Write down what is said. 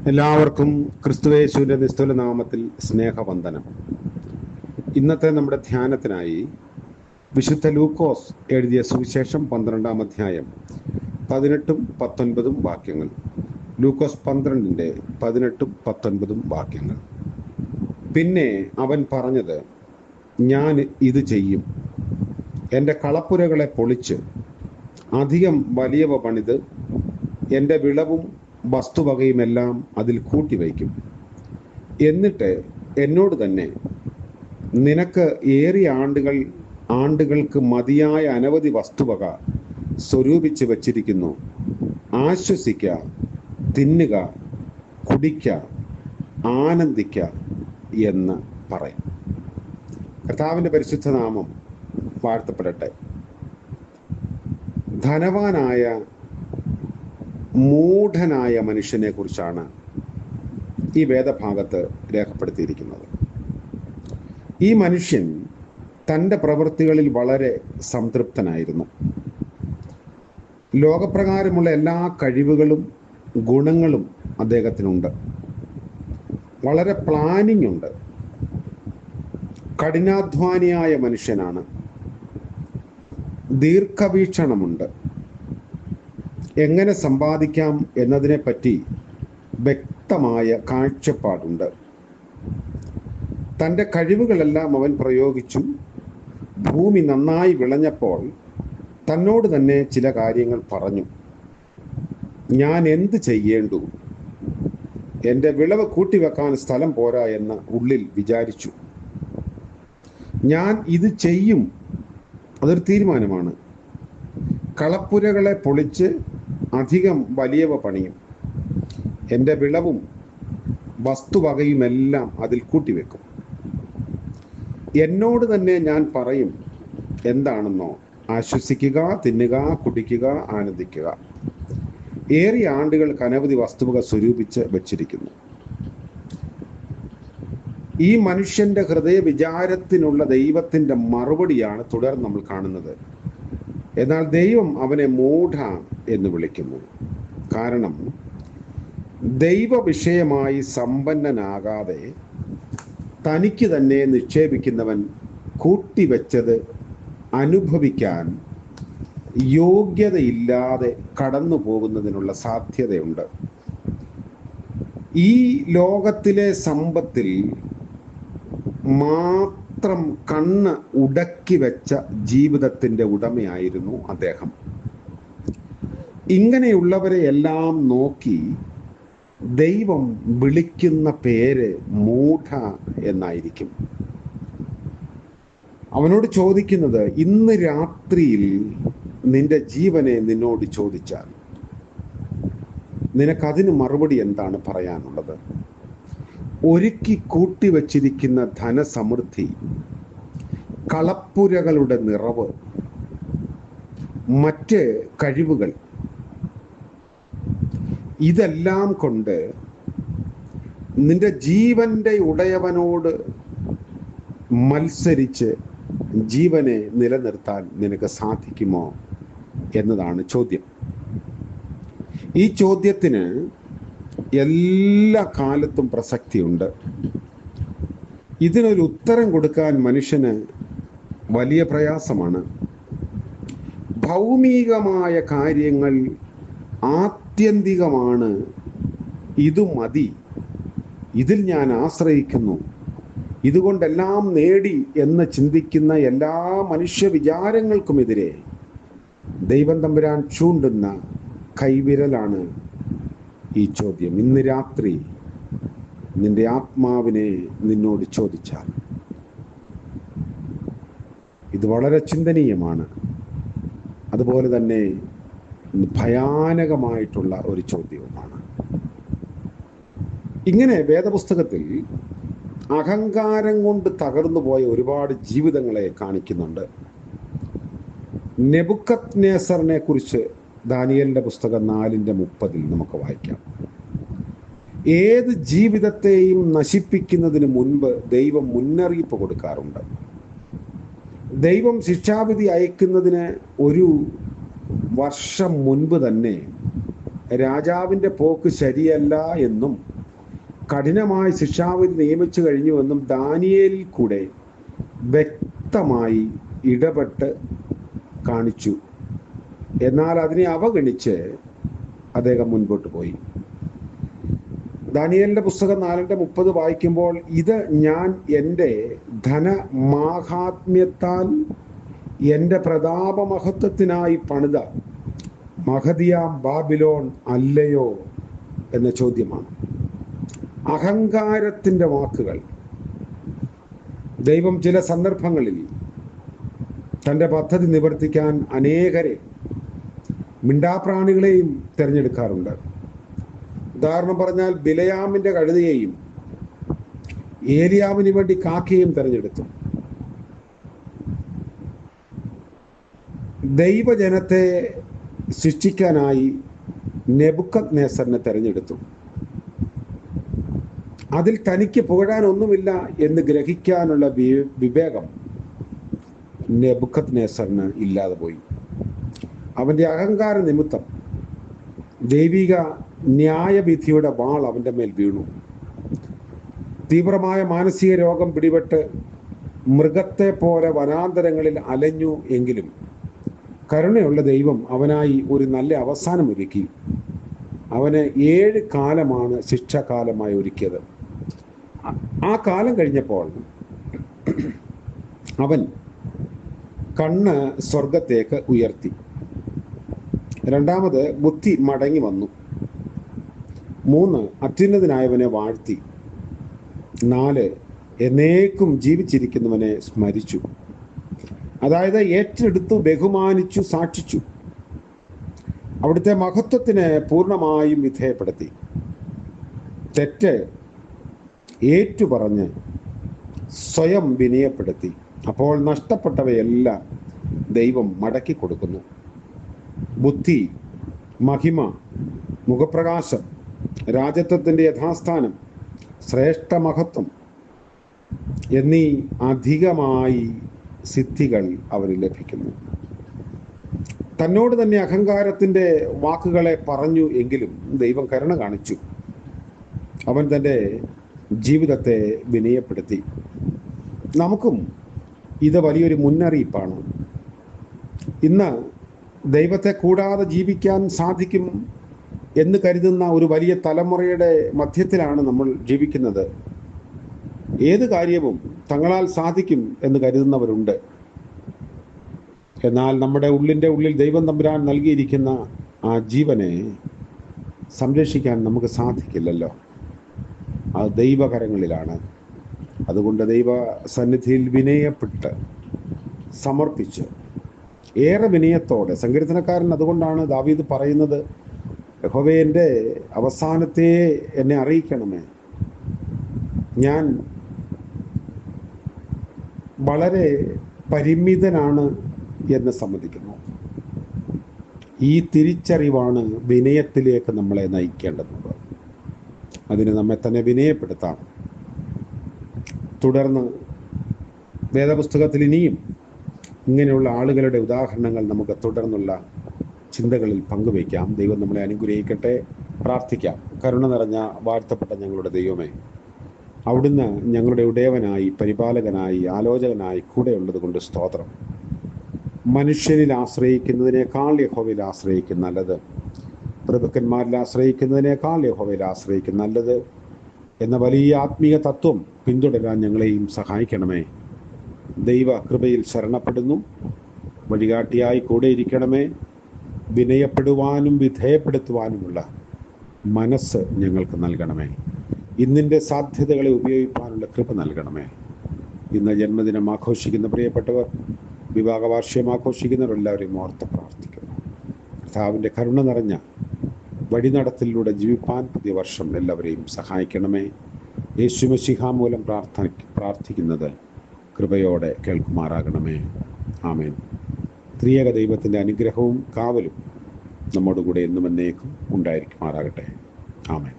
എല്ലാവർക്കും ക്രിസ്തുയേശുവിൻ്റെ നിസ്തുല നാമത്തിൽ സ്നേഹവന്ദനം. ഇന്നത്തെ നമ്മുടെ ധ്യാനത്തിനായി വിശുദ്ധ ലൂക്കോസ് എഴുതിയ സുവിശേഷം 12-ാം അധ്യായം 18-ഉം 19-ഉം വാക്യങ്ങൾ. ലൂക്കോസ് 12-ന്റെ 18-ഉം 19-ഉം വാക്യങ്ങൾ. പിന്നെ അവൻ പറഞ്ഞത്, ഞാൻ ഇത് ചെയ്യും, എൻ്റെ കളപ്പുരകളെ പൊളിച്ച് അധികം വലിയവ പണിത് എൻ്റെ വിളവും വസ്തുവകയുമെല്ലാം അതിൽ കൂട്ടിവയ്ക്കും. എന്നിട്ട് എന്നോട് തന്നെ, നിനക്ക് ഏറിയ ആണ്ടുകൾക്ക് മതിയായ അനവധി വസ്തുവക സ്വരൂപിച്ച് വച്ചിരിക്കുന്നു, ആശ്വസിക്ക, തിന്നുക, കുടിക്ക, ആനന്ദിക്ക എന്ന് പറയും. കർത്താവിൻ്റെ പരിശുദ്ധ നാമം വാഴ്ത്തപ്പെടട്ടെ. ധനവാനായ മൂഢനായ മനുഷ്യനെ കുറിച്ചാണ് ഈ വേദഭാഗത്ത് രേഖപ്പെടുത്തിയിരിക്കുന്നത്. ഈ മനുഷ്യൻ തൻ്റെ പ്രവൃത്തികളിൽ വളരെ സംതൃപ്തനായിരുന്നു. ലോകപ്രകാരമുള്ള എല്ലാ കഴിവുകളും ഗുണങ്ങളും അദ്ദേഹത്തിനുണ്ട്. വളരെ പ്ലാനിങ് ഉണ്ട്. കഠിനാധ്വാനിയായ മനുഷ്യനാണ്. ദീർഘവീക്ഷണമുണ്ട്. എങ്ങനെ സമ്പാദിക്കാം എന്നതിനെപ്പറ്റി വ്യക്തമായ കാഴ്ചപ്പാടുണ്ട്. തൻ്റെ കഴിവുകളെല്ലാം അവൻ പ്രയോഗിച്ചു. ഭൂമി നന്നായി വിളഞ്ഞപ്പോൾ തന്നോട് തന്നെ ചില കാര്യങ്ങൾ പറഞ്ഞു. ഞാൻ എന്ത് ചെയ്യേണ്ടു? എൻ്റെ വിളവ് കൂട്ടിവെക്കാൻ സ്ഥലം പോരാ എന്ന് ഉള്ളിൽ വിചാരിച്ചു. ഞാൻ ഇത് ചെയ്യും. അതൊരു തീരുമാനമാണ്. കളപ്പുരകളെ പൊളിച്ച് അധികം വലിയവ പണിയും. എൻ്റെ വിളവും വസ്തുവകയുമെല്ലാം അതിൽ കൂട്ടിവെക്കും. എന്നോട് തന്നെ ഞാൻ പറയും, എന്താണെന്നോ, ആശ്വസിക്കുക, തിന്നുക, കുടിക്കുക, ആനന്ദിക്കുക. ഏറിയ ആണ്ടുകൾക്ക് അനവധി വസ്തുവക സ്വരൂപിച്ച് വച്ചിരിക്കുന്നു. ഈ മനുഷ്യന്റെ ഹൃദയ വിചാരത്തിനുള്ള ദൈവത്തിന്റെ മറുപടിയാണ് തുടർന്ന് നമ്മൾ കാണുന്നത്. എന്നാൽ ദൈവം അവനെ മൂഢ എന്ന് വിളിക്കുന്നു. കാരണം ദൈവ വിഷയമായി സമ്പന്നനാകാതെ തനിക്ക് തന്നെ നിക്ഷേപിക്കുന്നവൻ കൂട്ടിവെച്ചത് അനുഭവിക്കാൻ യോഗ്യതയില്ലാതെ കടന്നു പോകുന്നതിനുള്ള സാധ്യതയുണ്ട്. ഈ ലോകത്തിലെ സമ്പത്തിൽ മാത്രം കണ്ണ് ഉടക്കി വെച്ച ജീവിതത്തിന്റെ ഉടമയായിരുന്നു അദ്ദേഹം. ഇങ്ങനെയുള്ളവരെ എല്ലാം നോക്കി ദൈവം വിളിക്കുന്ന പേര് മൂഢ എന്നായിരിക്കും. അവനോട് ചോദിക്കുന്നത്, ഇന്ന് രാത്രിയിൽ നിന്റെ ജീവനെ നിന്നോട് ചോദിച്ചാൽ നിനക്കതിന് മറുപടി എന്താണ് പറയാനുള്ളത്? ഒരുക്കി കൂട്ടിവച്ചിരിക്കുന്ന ധനസമൃദ്ധി, കളപ്പുരകളുടെ നിറവ്, മറ്റ് കഴിവുകൾ, ഇതെല്ലാം കൊണ്ട് നിന്റെ ജീവന്റെ ഉടയവനോട് മത്സരിച്ച് ജീവനെ നിലനിർത്താൻ നിനക്ക് സാധിക്കുമോ എന്നതാണ് ചോദ്യം. ഈ ചോദ്യത്തിന് എല്ലാ കാലത്തും പ്രസക്തിയുണ്ട്. ഇതിനൊരു ഉത്തരം കൊടുക്കാൻ മനുഷ്യന് വലിയ പ്രയാസമാണ്. ഭൗമികമായ കാര്യങ്ങൾ ആത്യന്തികമാണ്. ഇത് മതി, ഇതിൽ ഞാൻ ആശ്രയിക്കുന്നു, ഇതുകൊണ്ടെല്ലാം നേടി എന്ന് ചിന്തിക്കുന്ന എല്ലാ മനുഷ്യ വിചാരങ്ങൾക്കുമെതിരെ ദൈവം തമ്പുരാൻ ചൂണ്ടുന്ന കൈവിരലാണ് ഈ ചോദ്യം. ഇന്ന് രാത്രി നിന്റെ ആത്മാവിനെ നിന്നോട് ചോദിച്ചാൽ. ഇത് വളരെ ചിന്തനീയമാണ്. അതുപോലെ തന്നെ ഭയാനകമായിട്ടുള്ള ഒരു ചോദ്യവുമാണ്. ഇങ്ങനെ വേദപുസ്തകത്തിൽ അഹങ്കാരം കൊണ്ട് തകർന്നു പോയ ഒരുപാട് ജീവിതങ്ങളെ കാണിക്കുന്നുണ്ട്. നെബൂഖദ്നേസറിനെ കുറിച്ച് ദാനിയേലിന്റെ പുസ്തകം 4:30 നമുക്ക് വായിക്കാം. ഏത് ജീവിതത്തെയും നശിപ്പിക്കുന്നതിന് മുൻപ് ദൈവം മുന്നറിയിപ്പ് കൊടുക്കാറുണ്ട്. ദൈവം ശിക്ഷാവിധി അയക്കുന്നതിന് ഒരു വർഷം മുൻപ് തന്നെ രാജാവിൻ്റെ പോക്ക് ശരിയല്ല എന്നും കഠിനമായ ശിക്ഷാവിധി നിയമിച്ചു കഴിഞ്ഞുവെന്നും ദാനിയേലിൽ കൂടെ വ്യക്തമായി ഇടപെട്ട് കാണിച്ചു. എന്നാൽ അതിനെ അവഗണിച്ച് അദ്ദേഹം മുൻപോട്ട് പോയി. ദാനിയേലിന്റെ പുസ്തകം 4:30 വായിക്കുമ്പോൾ, ഇത് ഞാൻ എൻ്റെ ധനമാഹാത്മ്യത്താൽ എൻ്റെ പ്രതാപമഹത്വത്തിനായി പണിത മഹതിയാം ബാബിലോൺ അല്ലയോ എന്ന ചോദ്യമാണ്. അഹങ്കാരത്തിൻ്റെ വാക്കുകൾ. ദൈവം ചില സന്ദർഭങ്ങളിൽ തൻ്റെ പദ്ധതി നിവർത്തിക്കാൻ അനേകരെ, മിണ്ടാപ്രാണികളെയും തിരഞ്ഞെടുക്കാറുണ്ട്. ഉദാഹരണം പറഞ്ഞാൽ, ബിലയാമിന്റെ കഴുതയെയും ഏലിയാവിന് വേണ്ടി കാക്കയും തിരഞ്ഞെടുത്തു. ദൈവജനത്തെ ശിക്ഷിക്കാനായി നെബൂഖദ്നേസറിനെ തിരഞ്ഞെടുത്തു. അതിൽ തനിക്ക് പുകഴാനൊന്നുമില്ല എന്ന് ഗ്രഹിക്കാനുള്ള വിവേകം നെബൂഖദ്നേസറിന് ഇല്ലാതെ പോയി. അവന്റെ അഹങ്കാര നിമിത്തം ദൈവിക ന്യായവിധിയുടെ വാൾ അവന്റെ മേൽ വീണു. തീവ്രമായ മാനസിക രോഗം പിടിപെട്ട് മൃഗത്തെ പോലെ വനാന്തരങ്ങളിൽ അലഞ്ഞു എങ്കിലും കരുണയുള്ള ദൈവം അവനായി ഒരു നല്ല അവസാനം ഒരുക്കി. അവന് 7 കാലമാണ് ശിക്ഷാകാലമായി ഒരുക്കിയത്. ആ കാലം കഴിഞ്ഞപ്പോൾ അവൻ കണ്ണ് സ്വർഗത്തേക്ക് ഉയർത്തി. രണ്ടാമത്, ബുദ്ധി മടങ്ങി വന്നു. 3, അത്യുന്നതനായവനെ വാഴ്ത്തി. 4, എന്നേക്കും ജീവിച്ചിരിക്കുന്നവനെ സ്മരിച്ചു. അതായത് ഏറ്റെടുത്തു, ബഹുമാനിച്ചു, സാക്ഷിച്ചു. അവിടുത്തെ മഹത്വത്തിന് പൂർണ്ണമായും വിധേയപ്പെടുത്തി. തെറ്റ് ഏറ്റുപറഞ്ഞ് സ്വയം വിനയപ്പെടുത്തി. അപ്പോൾ നഷ്ടപ്പെട്ടവയെല്ലാം ദൈവം മടക്കി കൊടുക്കുന്നു. ബുദ്ധി, മഹിമ, മുഖപ്രകാശം, രാജത്വത്തിൻ്റെ യഥാസ്ഥാനം, ശ്രേഷ്ഠ മഹത്വം എന്നീ അധികമായി സിദ്ധികൾ അവന് ലഭിക്കുന്നു. തന്നോട് തന്നെ അഹങ്കാരത്തിൻ്റെ വാക്കുകളെ പറഞ്ഞു എങ്കിലും ദൈവം കരുണ കാണിച്ചു. അവൻ തൻ്റെ ജീവിതത്തെ വിനയപ്പെടുത്തി. നമുക്കും ഇത് വലിയൊരു മുന്നറിയിപ്പാണ്. ഇന്ന് ദൈവത്തെ കൂടാതെ ജീവിക്കാൻ സാധിക്കും എന്ന് കരുതുന്ന ഒരു വലിയ തലമുറയുടെ മധ്യത്തിലാണ് നമ്മൾ ജീവിക്കുന്നത്. ഏത് കാര്യവും തങ്ങളാൽ സാധിക്കും എന്ന് കരുതുന്നവരുണ്ട്. എന്നാൽ നമ്മുടെ ഉള്ളിൽ ദൈവം തമ്പുരാൻ നൽകിയിരിക്കുന്ന ആ ജീവനെ സംരക്ഷിക്കാൻ നമുക്ക് സാധിക്കില്ലല്ലോ. അത് ദൈവകരങ്ങളിലാണ്. അതുകൊണ്ട് ദൈവ സന്നിധിയിൽ വിനയപ്പെട്ട് സമർപ്പിച്ച് ഏറെ വിനയത്തോടെ, സങ്കീർത്തനക്കാരൻ അതുകൊണ്ടാണ് ദാവീദ് പറയുന്നത്, യഹോവേ എൻ്റെ അവസാനത്തെ എന്നെ അറിയിക്കണമേ, ഞാൻ വളരെ പരിമിതനാണ് എന്ന് സമ്മതിക്കുന്നു. ഈ തിരിച്ചറിവാണ് വിനയത്തിലേക്ക് നമ്മളെ നയിക്കേണ്ടത്. അതിന് നമ്മെ തന്നെ വിനയപ്പെടുത്താം. തുടർന്ന് വേദപുസ്തകത്തിൽ ഇനിയും ഇങ്ങനെയുള്ള ആളുകളുടെ ഉദാഹരണങ്ങൾ നമുക്ക് തുടർന്നുള്ള ചിന്തകളിൽ പങ്കുവയ്ക്കാം. ദൈവം നമ്മളെ അനുഗ്രഹിക്കട്ടെ. പ്രാർത്ഥിക്കാം. കരുണ നിറഞ്ഞ വാഴ്ത്തപ്പെട്ട ഞങ്ങളുടെ ദൈവമേ, അവിടുന്ന് ഞങ്ങളുടെ ഉടയവനായി, പരിപാലകനായി, ആലോചകനായി കൂടെ ഉള്ളത് കൊണ്ട് സ്തോത്രം. മനുഷ്യനിൽ ആശ്രയിക്കുന്നതിനേക്കാൾ യഹോവയിൽ ആശ്രയിക്കും നല്ലത്, പ്രഭുക്കന്മാരിൽ ആശ്രയിക്കുന്നതിനേക്കാൾ യഹോവയിൽ ആശ്രയിക്കും നല്ലത് എന്ന വലിയ ആത്മീയ തത്വം പിന്തുടരാൻ ഞങ്ങളെയും സഹായിക്കണമേ. ദൈവ കൃപയിൽ ശരണപ്പെടുന്നു. വഴികാട്ടിയായി കൂടെ ഇരിക്കണമേ. വിനയപ്പെടുവാനും വിധേയപ്പെടുത്തുവാനുമുള്ള മനസ്സ് ഞങ്ങൾക്ക് നൽകണമേ. ഇന്നിൻ്റെ സാധ്യതകളെ ഉപയോഗിക്കാനുള്ള കൃപ നൽകണമേ. ഇന്ന് ജന്മദിനം ആഘോഷിക്കുന്ന പ്രിയപ്പെട്ടവർ, വിവാഹ വാർഷികം ആഘോഷിക്കുന്നവരെല്ലാവരെയും ഓർത്ത് പ്രാർത്ഥിക്കുന്നു. കർത്താവിൻ്റെ കരുണ നിറഞ്ഞ വഴിനടത്തിലൂടെ ജീവിപ്പാൻ പുതിയ വർഷം എല്ലാവരെയും സഹായിക്കണമേ. യേശു മശീഹ മൂലം പ്രാർത്ഥിക്കുന്നത് കൃപയോടെ കേൾക്കുമാറാകണമേ. ആമേൻ. ത്രിയേക ദൈവത്തിൻ്റെ അനുഗ്രഹവും കാവലും നമ്മോടുകൂടെ എന്നും എന്നേക്കും ഉണ്ടായിരിക്കുമാറാകട്ടെ. ആമേൻ.